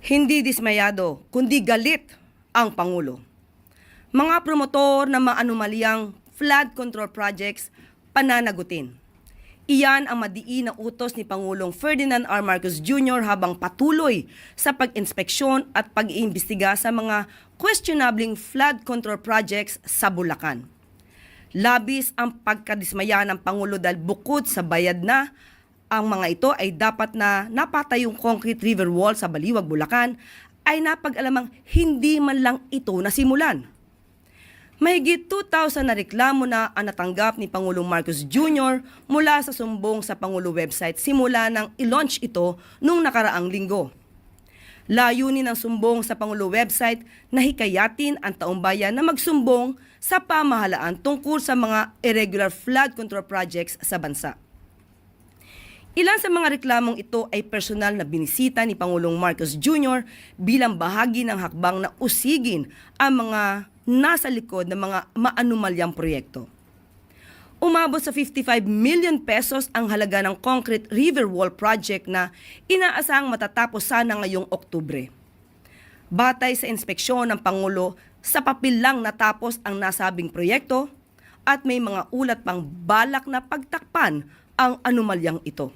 Hindi dismayado, kundi galit ang Pangulo. Mga promotor ng mga anomalyang flood control projects pananagutin. Iyan ang madiin na utos ni Pangulong Ferdinand R. Marcos Jr. habang patuloy sa pag-inspeksyon at pag-iimbestiga sa mga questionabling flood control projects sa Bulacan. Labis ang pagkadismaya ng Pangulo dahil bukod sa bayad na, ang mga ito ay dapat na napatayong concrete river wall sa Baliwag, Bulacan ay napag-alamang hindi man lang ito nasimulan. Mahigit 2,000 na reklamo na ang natanggap ni Pangulong Marcos Jr. mula sa sumbong sa Pangulo website simula nang i-launch ito noong nakaraang linggo. Layunin ng sumbong sa Pangulo website na hikayatin ang taumbayan na magsumbong sa pamahalaan tungkol sa mga irregular flood control projects sa bansa. Ilan sa mga reklamong ito ay personal na binisita ni Pangulong Marcos Jr. bilang bahagi ng hakbang na usigin ang mga nasa likod ng mga maanumalyang proyekto. Umabot sa 55 million pesos ang halaga ng concrete river wall project na inaasahang matatapos sana ngayong Oktubre. Batay sa inspeksyon ng Pangulo, sa papel lang natapos ang nasabing proyekto at may mga ulat pang balak na pagtakpan ang anomalyang ito.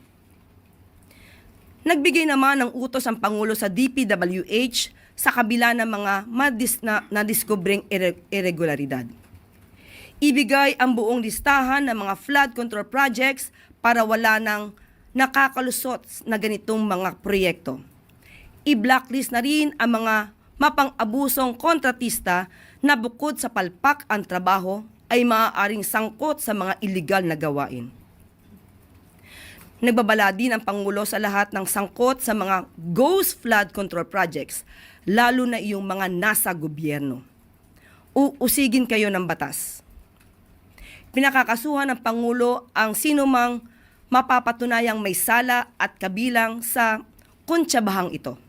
Nagbigay naman ng utos ang Pangulo sa DPWH sa kabila ng mga nadiskubring irregularidad. Ibigay ang buong listahan ng mga flood control projects para wala nang nakakalusot na ganitong mga proyekto. I-blacklist na rin ang mga mapang-abusong kontratista na bukod sa palpak ang trabaho ay maaaring sangkot sa mga iligal na gawain. Nagbabala din ang Pangulo sa lahat ng sangkot sa mga ghost flood control projects, lalo na iyong mga nasa gobyerno. Uusigin kayo ng batas. Pinakakasuhan ng Pangulo ang sinumang mapapatunayang may sala at kabilang sa kontsabahang ito.